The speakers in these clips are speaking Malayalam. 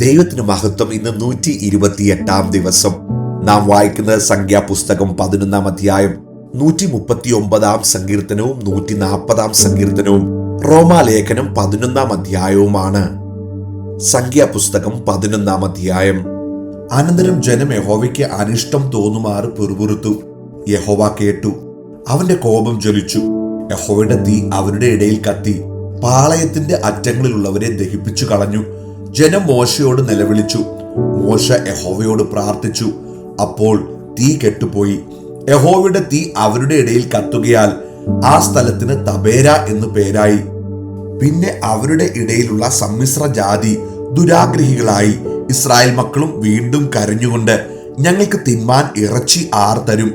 ദൈവത്തിന് മഹത്വം. ഇന്ന് 128 ദിവസം. നാം വായിക്കുന്നത് സംഖ്യാപുസ്തകം 11 അധ്യായം 139 സങ്കീർത്തനവും 140 സങ്കീർത്തനവും റോമാലേഖനം 11 അധ്യായവുമാണ്. സംഖ്യാപുസ്തകം 11 അധ്യായം. അനന്തരം ജനം യഹോവയ്ക്ക് അനിഷ്ടം തോന്നുമാറ് പിറുപിറുത്തു. യഹോവ കേട്ടു, അവന്റെ കോപം ജ്വലിച്ചു. യഹോവയുടെ തീ അവരുടെ ഇടയിൽ കത്തി, പാളയത്തിന്റെ അറ്റങ്ങളിലുള്ളവരെ ദഹിപ്പിച്ചു കളഞ്ഞു. ജനം മോശയോട് നിലവിളിച്ചു. മോശ യഹോവയോട് പ്രാർത്ഥിച്ചു. അപ്പോൾ തീ കെട്ടുപോയി. യഹോവയുടെ തീ അവരുടെ ഇടയിൽ കത്തുകയാൽ ആ സ്ഥലത്തിന് തബേര എന്ന് പേരായി. പിന്നെ അവരുടെ ഇടയിലുള്ള സമ്മിശ്ര ജാതി ദുരാഗ്രഹികളായി. ഇസ്രായേൽ മക്കളും വീണ്ടും കരഞ്ഞുകൊണ്ട്, ഞങ്ങൾക്ക് തിന്മാൻ ഇറച്ചി ആർ തരും?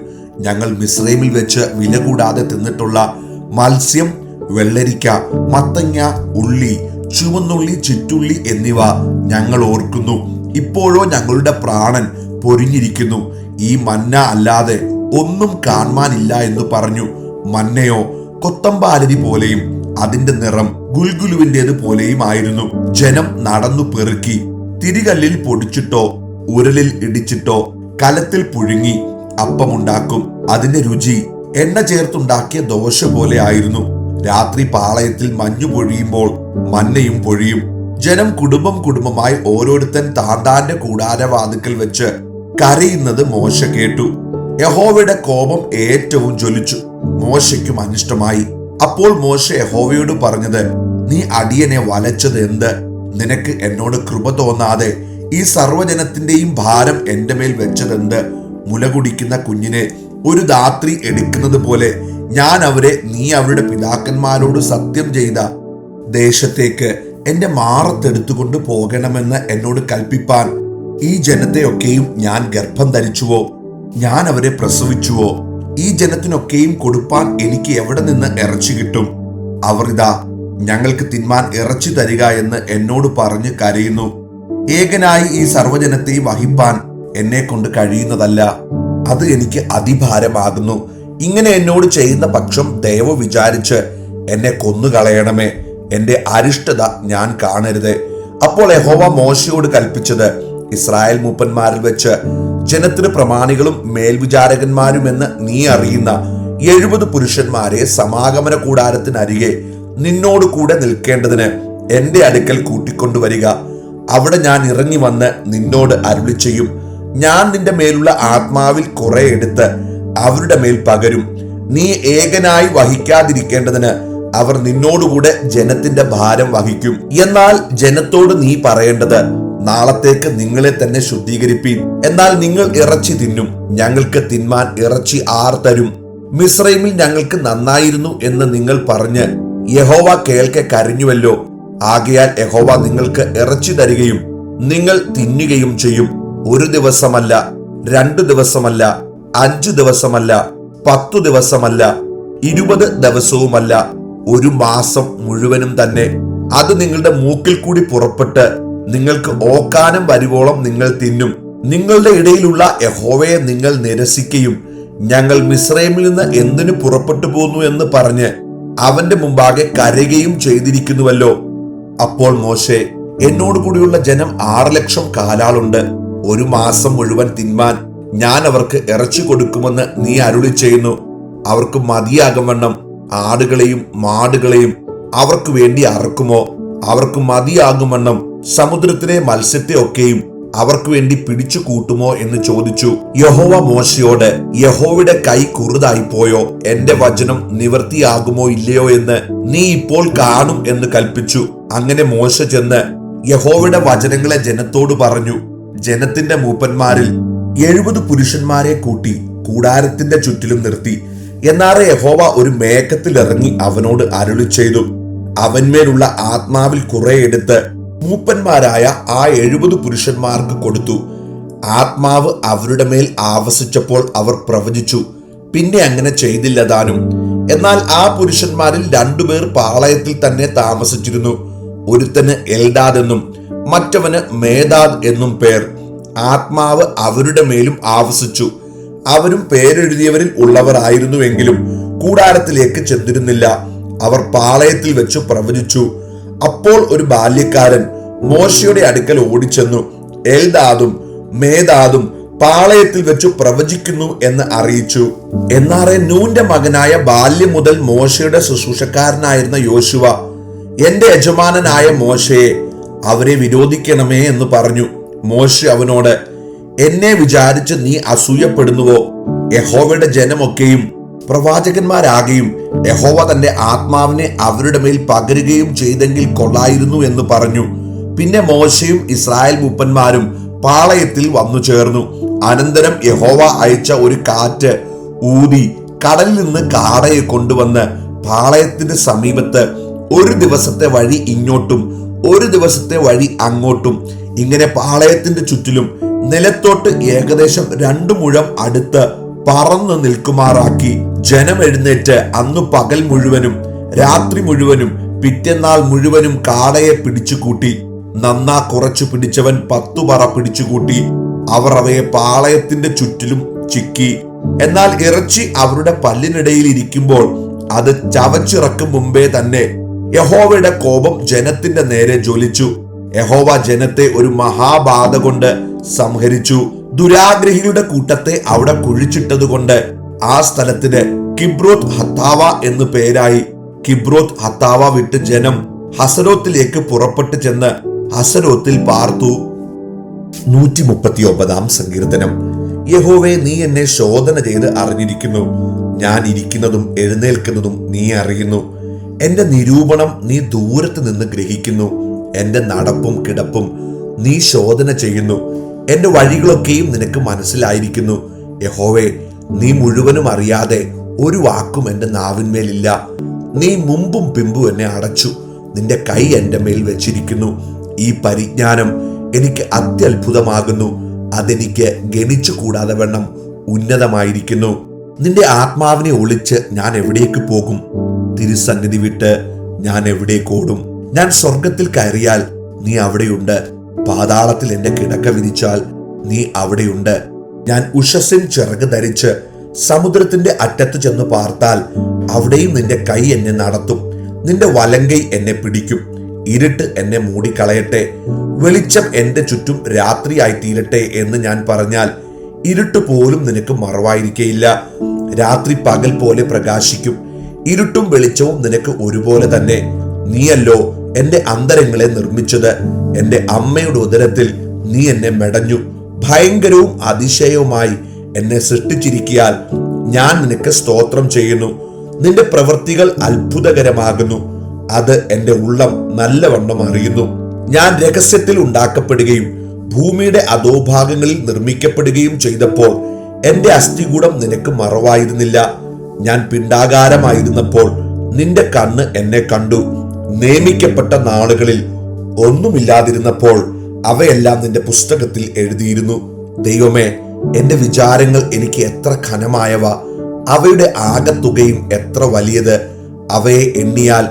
ഞങ്ങൾ മിസ്രൈമിൽ വെച്ച് വില കൂടാതെ തിന്നിട്ടുള്ള മത്സ്യം, വെള്ളരിക്ക, മത്തങ്ങ, ഉള്ളി, ചുവന്നുള്ളി, ചിറ്റുള്ളി എന്നിവ ഞങ്ങൾ ഓർക്കുന്നു. ഇപ്പോഴോ ഞങ്ങളുടെ പ്രാണൻ പൊരിഞ്ഞിരിക്കുന്നു. ഈ മന്ന അല്ലാതെ ഒന്നും കാണാനില്ല എന്ന് പറഞ്ഞു. മന്നയോ കൊത്തമ്പാലരി പോലെയും അതിന്റെ നിറം ഗുൽഗുലുവിൻ്റെത് പോലെയും ആയിരുന്നു. ജനം നടന്നു പെറുക്കി, തിരികല്ലിൽ പൊടിച്ചിട്ടോ ഉരലിൽ ഇടിച്ചിട്ടോ കലത്തിൽ പുഴുങ്ങി അപ്പമുണ്ടാക്കും. അതിന്റെ രുചി എണ്ണ ചേർത്തുണ്ടാക്കിയ ദോശ പോലെ ആയിരുന്നു. രാത്രി പാളയത്തിൽ മഞ്ഞു പൊഴിയുമ്പോൾ മന്നയും പൊഴിയും. ജനം കുടുംബമായി ഓരോരുത്തൻ താന്താന്റെ കൂടാരവാതിക്കൽ വെച്ച് കരയുന്നത് മോശ കേട്ടു. യഹോവയുടെ കോപം ഏറ്റവും ജ്വലിച്ചു. മോശയ്ക്കും അനിഷ്ടമായി. അപ്പോൾ മോശ യഹോവയോട് പറഞ്ഞത്, നീ അടിയനെ വലച്ചത് എന്ത്? നിനക്ക് എന്നോട് കൃപ തോന്നാതെ ഈ സർവ്വജനത്തിന്റെയും ഭാരം എന്റെ മേൽ വെച്ചതെന്ത്? മുല കുടിക്കുന്ന കുഞ്ഞിനെ ഒരു ധാത്രി എടുക്കുന്നത് പോലെ ഞാൻ അവരെ നീ അവരുടെ പിതാക്കന്മാരോട് സത്യം ചെയ്ത ദേശത്തേക്ക് എന്റെ മാറത്തെടുത്തുകൊണ്ട് പോകണമെന്ന് എന്നോട് കൽപ്പിപ്പാൻ ഈ ജനത്തെയൊക്കെയും ഞാൻ ഗർഭം ധരിച്ചുവോ? ഞാൻ അവരെ പ്രസവിച്ചുവോ? ഈ ജനത്തിനൊക്കെയും കൊടുപ്പാൻ എനിക്ക് എവിടെ നിന്ന് ഇറച്ചി കിട്ടും? അവർ ഇതാ ഞങ്ങൾക്ക് തിന്മാൻ ഇറച്ചി തരിക എന്ന് എന്നോട് പറഞ്ഞ് കരയുന്നു. ഏകനായി ഈ സർവ്വജനത്തെയും വഹിപ്പാൻ എന്നെ കൊണ്ട് കഴിയുന്നതല്ല. അത് എനിക്ക് അതിഭാരമാകുന്നു. ഇങ്ങനെ എന്നോട് ചെയ്യുന്ന പക്ഷം ദയവ് വിചാരിച്ച് എന്നെ കൊന്നുകളയണമേ. എന്റെ അരിഷ്ടത ഞാൻ കാണരുത്. അപ്പോൾ യഹോവ മോശയോട് കൽപ്പിച്ചത്, ഇസ്രായേൽ മൂപ്പന്മാരിൽ വെച്ച് ജനത്തിന് പ്രമാണികളും മേൽവിചാരകന്മാരുമെന്ന് നീ അറിയുന്ന 70 പുരുഷന്മാരെ സമാഗമന കൂടാരത്തിനരികെ നിന്നോട് കൂടെ നിൽക്കേണ്ടതിന് എന്റെ അടുക്കൽ കൂട്ടിക്കൊണ്ടുവരിക. അവിടെ ഞാൻ ഇറങ്ങി വന്ന് നിന്നോട് അരുളി ചെയ്യും. ഞാൻ നിന്റെ മേലുള്ള ആത്മാവിൽ കുറെ എടുത്ത് അവരുടെ മേൽ പകരും. നീ ഏകനായി വഹിക്കാതിരിക്കേണ്ടതിന് അവർ നിന്നോടുകൂടെ ജനത്തിന്റെ ഭാരം വഹിക്കും. എന്നാൽ ജനത്തോട് നീ പറയേണ്ടത്, നാളത്തേക്ക് നിങ്ങളെ തന്നെ ശുദ്ധീകരിപ്പീൻ. എന്നാൽ നിങ്ങൾ ഇറച്ചി തിന്നും. ഞങ്ങൾക്ക് തിന്മാൻ ഇറച്ചി ആർ തരും? മിസ്രൈമിൽ ഞങ്ങൾക്ക് നന്നായിരുന്നു എന്ന് നിങ്ങൾ പറഞ്ഞ് യഹോവ കേൾക്കെ കരഞ്ഞുവല്ലോ. ആകയാൽ യഹോവ നിങ്ങൾക്ക് ഇറച്ചി തരികയും നിങ്ങൾ തിന്നുകയും ചെയ്യും. 1 ദിവസമല്ല, 2 ദിവസമല്ല, 5 ദിവസമല്ല, 10 ദിവസമല്ല, 20 ദിവസവുമല്ല, 1 മാസം മുഴുവനും തന്നെ. അത് നിങ്ങളുടെ മൂക്കിൽ കൂടി പുറപ്പെട്ട് നിങ്ങൾക്ക് ഓക്കാനം വരുവോളം നിങ്ങൾ തിന്നും. നിങ്ങളുടെ ഇടയിലുള്ള യഹോവയെ നിങ്ങൾ നിരസിക്കുകയും ഞങ്ങൾ മിസ്രൈമിൽ നിന്ന് എന്തിനു പുറപ്പെട്ടു പോന്നു എന്ന് പറഞ്ഞ് അവന്റെ മുമ്പാകെ കരയുകയും ചെയ്തിരിക്കുന്നുവല്ലോ. അപ്പോൾ മോശെ, എന്നോട് കൂടിയുള്ള ജനം 6 ലക്ഷം കാലാളുണ്ട്. 1 മാസം മുഴുവൻ തിന്മാൻ ഞാൻ അവർക്ക് ഇറച്ചി കൊടുക്കുമെന്ന് നീ അരുളി ചെയ്യുന്നു. അവർക്ക് മതിയാകുവണ്ണം ആടുകളെയും മാടുകളെയും അവർക്ക് വേണ്ടി അറക്കുമോ? അവർക്ക് മതിയാകുവണ്ണം സമുദ്രത്തിലെ മത്സ്യത്തെ ഒക്കെയും അവർക്ക് വേണ്ടി പിടിച്ചു കൂട്ടുമോ എന്ന് ചോദിച്ചു. യഹോവ മോശയോട്, യഹോവയുടെ കൈ കുറുതായി പോയോ? എന്റെ വചനം നിവൃത്തിയാകുമോ ഇല്ലയോ എന്ന് നീ ഇപ്പോൾ കാണും എന്ന് കൽപ്പിച്ചു. അങ്ങനെ മോശ ചെന്ന് യഹോവയുടെ വചനങ്ങളെ ജനത്തോട് പറഞ്ഞു. ജനത്തിന്റെ മൂപ്പന്മാരിൽ 70 പുരുഷന്മാരെ കൂട്ടി കൂടാരത്തിന്റെ ചുറ്റിലും നിർത്തി. എന്നാറെ യഹോവ ഒരു മേഘത്തിൽ ഇറങ്ങി അവനോട് അരുളി ചെയ്തു. അവന്മേലുള്ള ആത്മാവിൽ കുറെ എടുത്ത് മൂപ്പന്മാരായ ആ 70 പുരുഷന്മാർക്ക് കൊടുത്തു. ആത്മാവ് അവരുടെ മേൽ ആവസിച്ചപ്പോൾ അവർ പ്രവചിച്ചു. പിന്നെ അങ്ങനെ ചെയ്തില്ല താനും. എന്നാൽ ആ പുരുഷന്മാരിൽ 2 പേർ പാളയത്തിൽ തന്നെ താമസിച്ചിരുന്നു. ഒരുത്തന് എൽദാദ് എന്നും മറ്റവന് മേദാദ് എന്നും പേർ. ആത്മാവ് അവരുടെ മേലും ആവസിച്ചു. അവരും പേരെഴുതിയവരിൽ ഉള്ളവരായിരുന്നുവെങ്കിലും കൂടാരത്തിലേക്ക് ചെന്നിരുന്നില്ല. അവർ പാളയത്തിൽ വെച്ച് പ്രവചിച്ചു. അപ്പോൾ ഒരു ബാല്യക്കാരൻ മോശയുടെ അടുക്കൽ ഓടിച്ചെന്നു, എൽദാദും മേദാദും പാളയത്തിൽ വെച്ചു പ്രവചിക്കുന്നു എന്ന് അറിയിച്ചു. എന്നാറെ നൂന്റെ മകനായ ബാല്യം മുതൽ മോശയുടെ ശുശ്രൂഷക്കാരനായിരുന്ന യോശുവ, എന്റെ യജമാനനായ മോശയെ അവരെ വിരോധിക്കണമേ എന്ന് പറഞ്ഞു. മോശ അവനോട്, എന്നെ വിചാരിച്ച് നീ അസൂയപ്പെടുന്നുവോ? യഹോവയുടെ ജനമൊക്കെയും പ്രവാചകന്മാരാകുകയും യഹോവ തന്റെ ആത്മാവിനെ അവരുടെ മേൽ പകരുകയും ചെയ്തെങ്കിൽ കൊള്ളായിരുന്നു എന്ന് പറഞ്ഞു. പിന്നെ മോശയും ഇസ്രായേൽ മൂപ്പന്മാരും പാളയത്തിൽ വന്നു ചേർന്നു. അനന്തരം യഹോവ അയച്ച ഒരു കാറ്റ് ഊതി കടലിൽ നിന്ന് കാടയെ കൊണ്ടുവന്ന് പാളയത്തിന്റെ സമീപത്ത് ഒരു ദിവസത്തെ വഴി ഇങ്ങോട്ടും ഒരു ദിവസത്തെ വഴി അങ്ങോട്ടും, ഇങ്ങനെ പാളയത്തിന്റെ ചുറ്റിലും നിലത്തോട്ട് ഏകദേശം 2 മുഴം അടുത്ത് പറന്നു നിൽക്കുമാറാക്കി. ജനം എഴുന്നേറ്റ് അന്നു പകൽ മുഴുവനും രാത്രി മുഴുവനും പിറ്റേന്നാൾ മുഴുവനും കാടയെ പിടിച്ചുകൂട്ടി. നന്നാ കുറച്ചു പിടിച്ചവൻ 10 പറ പിടിച്ചുകൂട്ടി. അവർ അവയെ പാളയത്തിന്റെ ചുറ്റിലും ചിക്കി. എന്നാൽ ഇറച്ചി അവരുടെ പല്ലിനിടയിൽ ഇരിക്കുമ്പോൾ അത് ചവച്ചിറക്കും മുമ്പേ തന്നെ യഹോവയുടെ കോപം ജനത്തിന്റെ നേരെ ജ്വലിച്ചു. യഹോവ ജനത്തെ ഒരു മഹാബാധ കൊണ്ട് സംഹരിച്ചു. ദുരാഗ്രഹികളുടെ കൂട്ടത്തെ അവിടെ കുഴിച്ചിട്ടതുകൊണ്ട് ആ സ്ഥലത്തിന് കിബ്രോത്ത് ഹത്താവ എന്ന് പേരായി. കിബ്രോത്ത് ഹത്താവ വിട്ട് ജനം ഹസരോത്തിലേക്ക് പുറപ്പെട്ടു ചെന്ന് ഹസരോത്തിൽ പാർത്തു. 139 സങ്കീർത്തനം. യഹോവേ, നീ എന്നെ ശോധന ചെയ്ത് അറിഞ്ഞിരിക്കുന്നു. ഞാൻ ഇരിക്കുന്നതും എഴുന്നേൽക്കുന്നതും നീ അറിയുന്നു. എന്റെ നിരൂപണം നീ ദൂരത്ത് നിന്ന് ഗ്രഹിക്കുന്നു. എന്റെ നടപ്പും കിടപ്പും നീ ശോധന ചെയ്യുന്നു. എന്റെ വഴികളൊക്കെയും നിനക്ക് മനസ്സിലായിരിക്കുന്നു. യഹോവേ, നീ മുഴുവനും അറിയാതെ ഒരു വാക്കും എന്റെ നാവിന്മേലില്ല. നീ മുമ്പും പിമ്പും എന്നെ അടച്ചു. നിന്റെ കൈ എന്റെ മേൽ വെച്ചിരിക്കുന്നു. ഈ പരിജ്ഞാനം എനിക്ക് അത്യത്ഭുതമാകുന്നു. അതെനിക്ക് ഗണിച്ചു കൂടാതെ വണ്ണം ഉന്നതമായിരിക്കുന്നു. നിന്റെ ആത്മാവിനെ ഒളിച്ച് ഞാൻ എവിടേക്ക് പോകും? തിരുസന്നിധി വിട്ട് ഞാൻ എവിടേക്ക് ഓടും? ഞാൻ സ്വർഗത്തിൽ കയറിയാൽ നീ അവിടെയുണ്ട്. പാതാളത്തിൽ എന്റെ കിടക്ക വിരിച്ചാൽ നീ അവിടെയുണ്ട്. ഞാൻ ഉഷസ്സിൻ ചിറക് ധരിച്ച് സമുദ്രത്തിന്റെ അറ്റത്ത് ചെന്ന് പാർത്താൽ അവിടെയും നിന്റെ കൈ എന്നെ നടത്തും. നിന്റെ വലങ്കൈ എന്നെ പിടിക്കും. ഇരുട്ട് എന്നെ മൂടിക്കളയട്ടെ, വെളിച്ചം എന്റെ ചുറ്റും രാത്രിയായി തീരട്ടെ എന്ന് ഞാൻ പറഞ്ഞാൽ ഇരുട്ട് പോലും നിനക്ക് മറവായിരിക്കയില്ല. രാത്രി പകൽ പോലെ പ്രകാശിക്കും. ഇരുട്ടും വെളിച്ചവും നിനക്ക് ഒരുപോലെ തന്നെ. നീയല്ലോ എന്റെ അന്തരങ്ങളെ നിർമ്മിച്ചത്. എന്റെ അമ്മയുടെ ഉദരത്തിൽ നീ എന്നെ മെടഞ്ഞു. ഭയങ്കരവും അതിശയവുമായി എന്നെ സൃഷ്ടിച്ചിരിക്കയാൽ ഞാൻ നിനക്ക് സ്തോത്രം ചെയ്യുന്നു. നിന്റെ പ്രവൃത്തികൾ അത്ഭുതകരമാകുന്നു. അത് എന്റെ ഉള്ളം നല്ലവണ്ണം അറിയുന്നു. ഞാൻ രഹസ്യത്തിൽ ഉണ്ടാക്കപ്പെടുകയും ഭൂമിയുടെ അധോഭാഗങ്ങളിൽ നിർമ്മിക്കപ്പെടുകയും ചെയ്തപ്പോൾ എന്റെ അസ്ഥികൂടം നിനക്ക് മറവായിരുന്നില്ല. ഞാൻ പിണ്ഡാകാരമായിരുന്നപ്പോൾ നിന്റെ കണ്ണ് എന്നെ കണ്ടു. നിയമിക്കപ്പെട്ട നാളുകളിൽ ഒന്നുമില്ലാതിരുന്നപ്പോൾ അവയെല്ലാം നിന്റെ പുസ്തകത്തിൽ എഴുതിയിരുന്നു. ദൈവമേ, എന്റെ വിചാരങ്ങൾ എനിക്ക് എത്ര ഘനമായവ! അവയുടെ ആകത്തുകയും എത്ര വലിയത്! അവയെ എണ്ണിയാൽ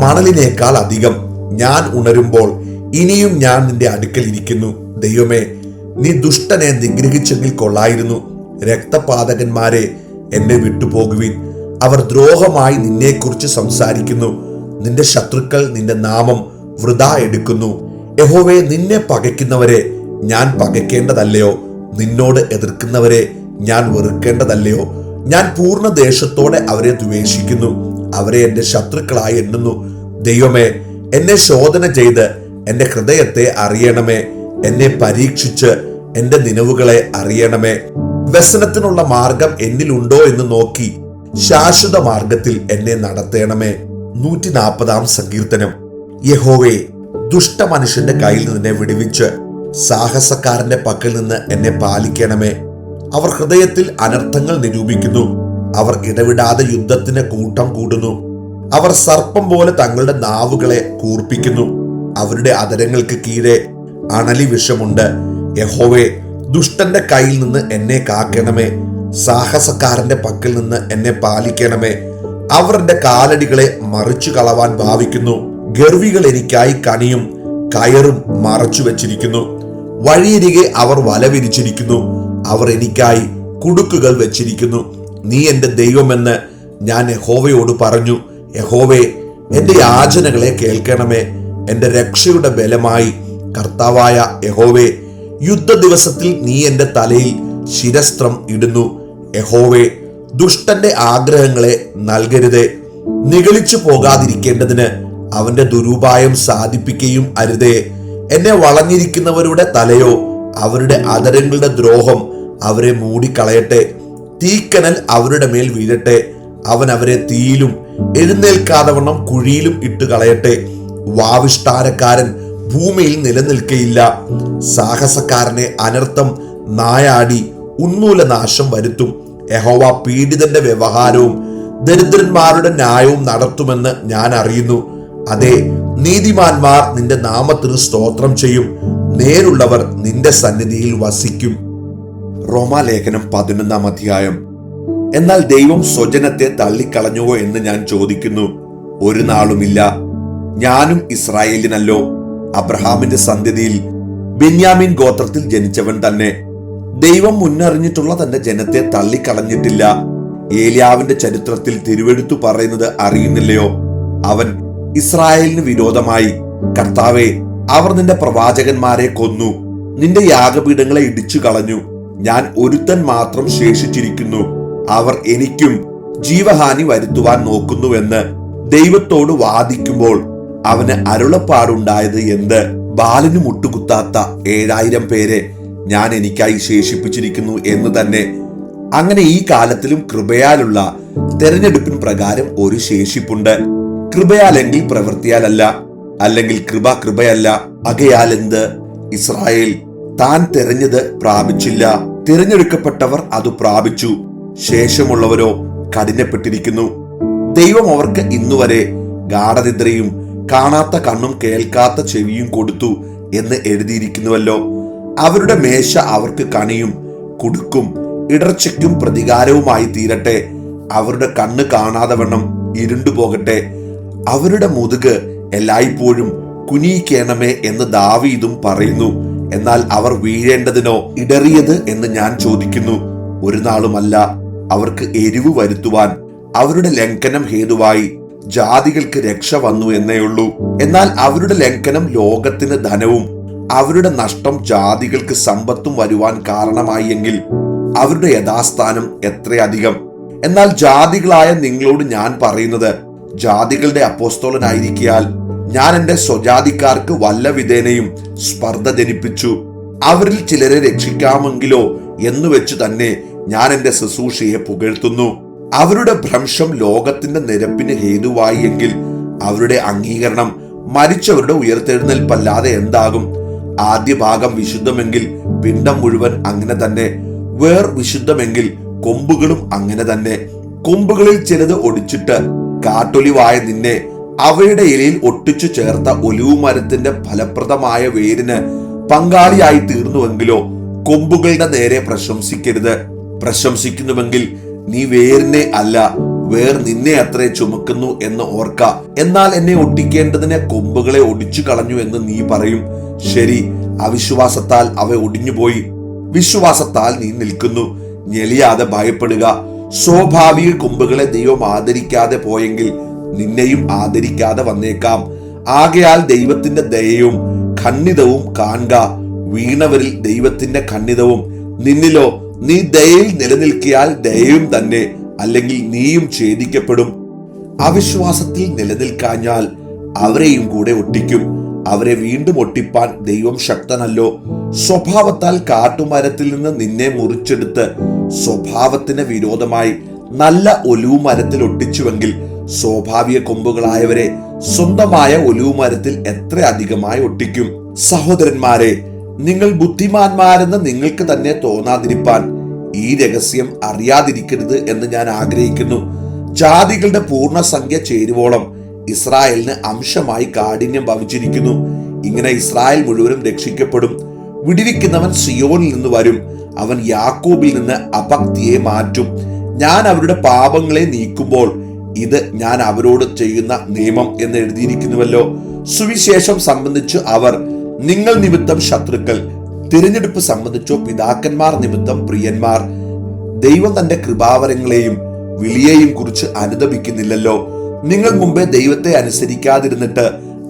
മണലിനേക്കാൾ അധികം. ഞാൻ ഉണരുമ്പോൾ ഇനിയും ഞാൻ നിന്റെ അടുക്കൽ ഇരിക്കുന്നു. ദൈവമേ, നീ ദുഷ്ടനെ നിഗ്രഹിച്ചെങ്കിൽ കൊള്ളായിരുന്നു. രക്തപാതകന്മാരെ എന്നെ വിട്ടുപോകുവിൻ. അവർ ദ്രോഹമായി നിന്നെക്കുറിച്ച് സംസാരിക്കുന്നു. നിന്റെ ശത്രുക്കൾ നിന്റെ നാമം വൃഥാ എടുക്കുന്നു. യഹോവേ, നിന്നെ പകയ്ക്കുന്നവരെ ഞാൻ പകയ്ക്കേണ്ടതല്ലയോ? നിന്നോട് എതിർക്കുന്നവരെ ഞാൻ വെറുക്കേണ്ടതല്ലയോ? ഞാൻ പൂർണ്ണ ദേശത്തോടെ അവരെ ദ്വേഷിക്കുന്നു. അവരെ എന്റെ ശത്രുക്കളായി എണ്ണുന്നു. ദൈവമേ, എന്നെ ശോധന ചെയ്ത് എന്റെ ഹൃദയത്തെ അറിയണമേ. എന്നെ പരീക്ഷിച്ച് എന്റെ നിലവുകളെ അറിയണമേ. വ്യസനത്തിനുള്ള മാർഗം എന്നിലുണ്ടോ എന്ന് നോക്കി ശാശ്വത മാർഗത്തിൽ എന്നെ നടത്തേണമേ. 140 സങ്കീർത്തനം. യഹോവേ, ദുഷ്ട മനുഷ്യന്റെ കയ്യിൽ നിന്ന് എന്നെ വിടുവിച്ച് സാഹസക്കാരന്റെ പക്കൽ നിന്ന് എന്നെ പാലിക്കണമേ. അവർ ഹൃദയത്തിൽ അനർത്ഥങ്ങൾ നിരൂപിക്കുന്നു. അവർ ഇടവിടാതെ യുദ്ധത്തിന് കൂട്ടം കൂടുന്നു. അവർ സർപ്പം പോലെ തങ്ങളുടെ നാവുകളെ കൂർപ്പിക്കുന്നു. അവരുടെ അധരങ്ങൾക്ക് കീഴെ അണലി വിഷമുണ്ട്. യഹോവേ, ദുഷ്ടന്റെ കയ്യിൽ നിന്ന് എന്നെ കാക്കണമേ. സാഹസക്കാരന്റെ പക്കൽ നിന്ന് എന്നെ പാലിക്കണമേ. അവർ എന്റെ കാലടികളെ മറിച്ചു കളവാൻ ഭാവിക്കുന്നു. ഗർവികൾ എനിക്കായി കണിയും കയറും മറച്ചു വെച്ചിരിക്കുന്നു. വഴിയരികെ അവർ വല വിരിച്ചിരിക്കുന്നു. അവർ എനിക്കായി കുടുക്കുകൾ വെച്ചിരിക്കുന്നു. നീ എന്റെ ദൈവമെന്ന് ഞാൻ യഹോവയോട് പറഞ്ഞു. യഹോവേ, എന്റെ യാചനകളെ കേൾക്കണമേ. എന്റെ രക്ഷയുടെ ബലമായി കർത്താവായ യഹോവേ, യുദ്ധ ദിവസത്തിൽ നീ എന്റെ തലയിൽ ശിരസ്ത്രം ഇടുന്നു. യഹോവേ, ദുഷ്ടന്റെ ആഗ്രഹങ്ങളെ നൽകരുതേ. നിഗളിച്ചു പോകാതിരിക്കേണ്ടതിന് അവന്റെ ദുരുപായം സാധിപ്പിക്കുകയും അരുതേ. എന്നെ വളഞ്ഞിരിക്കുന്നവരുടെ തലയോ അവരുടെ അധരങ്ങളുടെ ദ്രോഹം അവരെ മൂടിക്കളയട്ടെ. തീക്കനൽ അവരുടെ മേൽ വീഴട്ടെ. അവൻ അവരെ തീയിലും എഴുന്നേൽക്കാതവണ്ണം കുഴിയിലും ഇട്ട് കളയട്ടെ. വാവിഷ്ഠാനക്കാരൻ ഭൂമിയിൽ നിലനിൽക്കയില്ല. സാഹസക്കാരനെ അനർത്ഥം നായാടി ഉന്മൂലനാശം വരുത്തും. യഹോവ പീഡിതന്റെ വ്യവഹാരവും ദരിദ്രന്മാരുടെ ന്യായവും നടത്തുമെന്ന് ഞാൻ അറിയുന്നു. അതെ, നീതിമാന്മാർ നിന്റെ നാമത്തിന് സ്തോത്രം ചെയ്യും. നേരുള്ളവർ നിന്റെ സന്നിധിയിൽ വസിക്കും. റോമാലേഖനം 11-ാം അധ്യായം. എന്നാൽ ദൈവം സ്വജനത്തെ തള്ളിക്കളഞ്ഞുവോ എന്ന് ഞാൻ ചോദിക്കുന്നു. ഒരു നാളുമില്ല. ഞാനും ഇസ്രായേലിനല്ലോ, അബ്രഹാമിന്റെ സന്തതിയിൽ ബെന്യാമീൻ ഗോത്രത്തിൽ ജനിച്ചവൻ തന്നെ. ദൈവം മുന്നറിഞ്ഞിട്ടുള്ള തന്റെ ജനത്തെ തള്ളിക്കളഞ്ഞിട്ടില്ല. ഏലിയാവിന്റെ ചരിത്രത്തിൽ തിരുവെഴുത്തു പറയുന്നത് അറിയുന്നില്ലയോ? അവൻ ഇസ്രായേലിന് വിരോധമായി, കർത്താവേ, അവർ നിന്റെ പ്രവാചകന്മാരെ കൊന്നു, നിന്റെ യാഗപീഠങ്ങളെ ഇടിച്ചു കളഞ്ഞു. ഞാൻ ഒരുത്തൻ മാത്രം ശേഷിച്ചിരിക്കുന്നു, അവർ എനിക്കും ജീവഹാനി വരുത്തുവാൻ നോക്കുന്നുവെന്ന് ദൈവത്തോട് വാദിക്കുമ്പോൾ അവന് അരുളപ്പാടുണ്ടായത് എന്ത്? ബാലിന് മുട്ടുകുത്താത്ത 7000 പേരെ ഞാൻ എനിക്കായി ശേഷിപ്പിച്ചിരിക്കുന്നു എന്ന് തന്നെ. അങ്ങനെ ഈ കാലത്തിലും കൃപയാലുള്ള തെരഞ്ഞെടുപ്പിൻ പ്രകാരം ഒരു ശേഷിപ്പുണ്ട്. കൃപയാലെങ്കിൽ പ്രവൃത്തിയാലല്ല, അല്ലെങ്കിൽ കൃപ കൃപയല്ല. ആകയാൽ എന്ത്? ഇസ്രായേൽ താൻ തെരഞ്ഞത് പ്രാപിച്ചില്ല, തിരഞ്ഞെടുക്കപ്പെട്ടവർ അത് പ്രാപിച്ചു. ശേഷമുള്ളവരോ കഠിനപ്പെട്ടിരിക്കുന്നു. ദൈവം അവർക്ക് ഇന്നുവരെ ഗാഢനിദ്രയും കാണാത്ത കണ്ണും കേൾക്കാത്ത ചെവിയും കൊടുത്തു എന്ന് എഴുതിയിരിക്കുന്നുവല്ലോ. അവരുടെ മേശ അവർക്ക് കണിയും കുടുക്കും ഇടർച്ചയ്ക്കും പ്രതികാരവുമായി തീരട്ടെ. അവരുടെ കണ്ണ് കാണാതെ വണ്ണം ഇരുണ്ടുപോകട്ടെ. അവരുടെ മുതുക് എല്ലായ്പ്പോഴും കുനിയിക്കേണമേ എന്ന് ദാവീദും പറയുന്നു. എന്നാൽ അവർ വീഴേണ്ടതിനോ ഇടറിയത് എന്ന് ഞാൻ ചോദിക്കുന്നു. ഒരു നാളുമല്ല. അവർക്ക് എരിവ് വരുത്തുവാൻ അവരുടെ ലംഘനം ഹേതുവായി ജാതികൾക്ക് രക്ഷ വന്നു എന്നേയുള്ളൂ. എന്നാൽ അവരുടെ ലംഘനം ലോകത്തിന് ധനവും അവരുടെ നഷ്ടം ജാതികൾക്ക് സമ്പത്തും വരുവാൻ കാരണമായി എങ്കിൽ അവരുടെ യഥാസ്ഥാനം എത്രയധികം. എന്നാൽ ജാതികളായ നിങ്ങളോട് ഞാൻ പറയുന്നത്, ജാതികളുടെ അപ്പോസ്തലനായിരിക്കയാൽ ഞാൻ എന്റെ സ്വജാതിക്കാർക്ക് വല്ല വിധേനയും സ്പർദ്ധ ജനിപ്പിച്ചു. അവരിൽ ചിലരെ രക്ഷിക്കാമെങ്കിലോ എന്ന് വെച്ച് തന്നെ ഞാൻ എന്റെ ശുശ്രൂഷയെ പുകഴ്ത്തുന്നു. അവരുടെ ഭ്രംശം ലോകത്തിന്റെ നിരപ്പിന് ഹേതുവായി എങ്കിൽ അവരുടെ അംഗീകരണം മരിച്ചവരുടെ ഉയർത്തെഴുന്നേൽപ്പല്ലാതെ എന്താകും? ആദ്യ ഭാഗം വിശുദ്ധമെങ്കിൽ പിണ്ഡം മുഴുവൻ അങ്ങനെ തന്നെ. വേർ വിശുദ്ധമെങ്കിൽ കൊമ്പുകളും അങ്ങനെ തന്നെ. കൊമ്പുകളിൽ ചിലത് ഒടിച്ചിട്ട് കാട്ടൊലിവായ നിന്നെ അവയുടെ ഇലയിൽ ഒട്ടിച്ചു ചേർത്ത ഒലിവു മരത്തിന്റെ ഫലപ്രദമായ വേരിന് പങ്കാളിയായി തീർന്നുവെങ്കിലോ കൊമ്പുകളുടെ നേരെ പ്രശംസിക്കരുത്. പ്രശംസിക്കുന്നുവെങ്കിൽ നീ വേരിനെ അല്ല, വേർ നിന്നെ അത്രേ ചുമക്കുന്നു എന്ന് ഓർക്ക. എന്നാൽ എന്നെ ഒട്ടിക്കേണ്ടതിനെ കൊമ്പുകളെ ഒടിച്ചു കളഞ്ഞു എന്ന് നീ പറയും. ശരി, അവിശ്വാസത്താൽ അവ ഒടിഞ്ഞുപോയി. വിശ്വാസത്താൽ നീ നിൽക്കുന്നു. ഞെളിയാതെ ഭയപ്പെടുക. സ്വാഭാവിക കൊമ്പുകളെ ദൈവം ആദരിക്കാതെ പോയെങ്കിൽ നിന്നെയും ആദരിക്കാതെ വന്നേക്കാം. ആകയാൽ ദൈവത്തിന്റെ ദയയും ഖണ്ഡിതവും കാണുക. വീണവരിൽ ദൈവത്തിന്റെ ഖണ്ഡിതവും, നിന്നിലോ നീ ദയയിൽ നിലനിൽക്കിയാൽ ദയയും തന്നെ, അല്ലെങ്കിൽ നീയും ഛേദിക്കപ്പെടും. അവിശ്വാസത്തിൽ നിലനിൽക്കാഞ്ഞാൽ അവരെയും കൂടെ ഒട്ടിക്കും. അവരെ വീണ്ടും ഒട്ടിപ്പാൻ ദൈവം ശക്തനല്ലോ. സ്വഭാവത്താൽ കാട്ടുമരത്തിൽ നിന്ന് നിന്നെ മുറിച്ചെടുത്ത് സ്വഭാവത്തിന് വിരോധമായി നല്ല ഒലിവു മരത്തിൽ ഒട്ടിച്ചുവെങ്കിൽ സ്വാഭാവിക കൊമ്പുകളായവരെ സ്വന്തമായ ഒലിവു മരത്തിൽ എത്ര അധികമായി ഒട്ടിക്കും. സഹോദരന്മാരെ, നിങ്ങൾ ബുദ്ധിമാന്മാരെന്ന് നിങ്ങൾക്ക് തന്നെ തോന്നാതിരിപ്പാൻ ഈ രഹസ്യം അറിയാതിരിക്കരുത് എന്ന് ഞാൻ ആഗ്രഹിക്കുന്നു. ജാതികളുടെ പൂർണ്ണസംഖ്യ ചേരുവോളം ഇസ്രായേലിന് അംശമായി കാഠിന്യം ഭവിച്ചിരിക്കുന്നു. ഇങ്ങനെ ഇസ്രായേൽ മുഴുവനും രക്ഷിക്കപ്പെടും. വിടിവിക്കുന്നവൻ സിയോനിൽ നിന്ന് വരും. അവൻ യാക്കോബിൽ നിന്ന് അഭക്തിയെ മാറ്റും. ഞാൻ അവരുടെ പാപങ്ങളെ നീക്കുമ്പോൾ ഇത് ഞാൻ അവരോട് ചെയ്യുന്ന നിയമം എന്ന് എഴുതിയിരിക്കുന്നുവല്ലോ. സുവിശേഷം സംബന്ധിച്ച് അവർ നിങ്ങൾ നിമിത്തം ശത്രുക്കൾ, തിരഞ്ഞെടുപ്പ് സംബന്ധിച്ചോ പിതാക്കന്മാർ നിമിത്തം പ്രിയന്മാർ. ദൈവം തന്റെ കൃപാവരങ്ങളെയും വിളിയെയും കുറിച്ച് അനുതപിക്കുന്നില്ലല്ലോ. നിങ്ങൾ മുമ്പേ ദൈവത്തെ അനുസരിക്കാതിരുന്നിട്ട്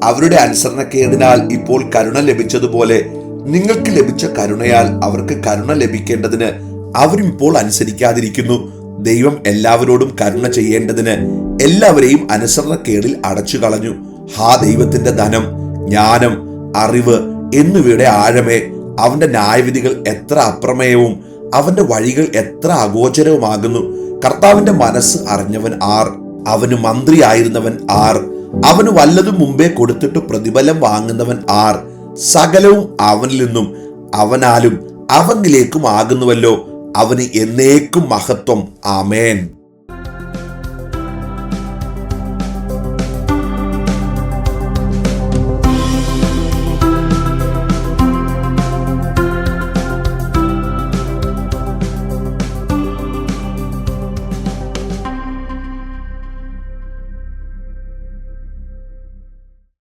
അവരുടെ അനുസരണക്കേടിനാൽ ഇപ്പോൾ കരുണ ലഭിച്ചതുപോലെ നിങ്ങൾക്ക് ലഭിച്ച കരുണയാൽ അവർക്ക് കരുണ ലഭിക്കേണ്ടതിന് അവരും ഇപ്പോൾ അനുസരിക്കാതിരിക്കുന്നു. ദൈവം എല്ലാവരോടും കരുണ ചെയ്യേണ്ടതിന് എല്ലാവരെയും അനുസരണക്കേടിൽ അടച്ചു കളഞ്ഞു. ദൈവത്തിന്റെ ധനം, ജ്ഞാനം, അറിവ് എന്നിവയുടെ ആഴമേ, അവന്റെ ന്യായവിധികൾ എത്ര അപ്രമേയവും അവന്റെ വഴികൾ എത്ര അഗോചരവുമാകുന്നു. കർത്താവിന്റെ മനസ്സ് അറിഞ്ഞവൻ ആർ? അവന് മന്ത്രിയായിരുന്നവൻ ആർ? അവന് വല്ലതും മുമ്പേ കൊടുത്തിട്ട് പ്രതിഫലം വാങ്ങുന്നവൻ ആർ? സകലവും അവനിൽ നിന്നും അവനാലും അവനിലേക്കും ആകുന്നുവല്ലോ. അവന് എന്നേക്കും മഹത്വം. ആമേൻ.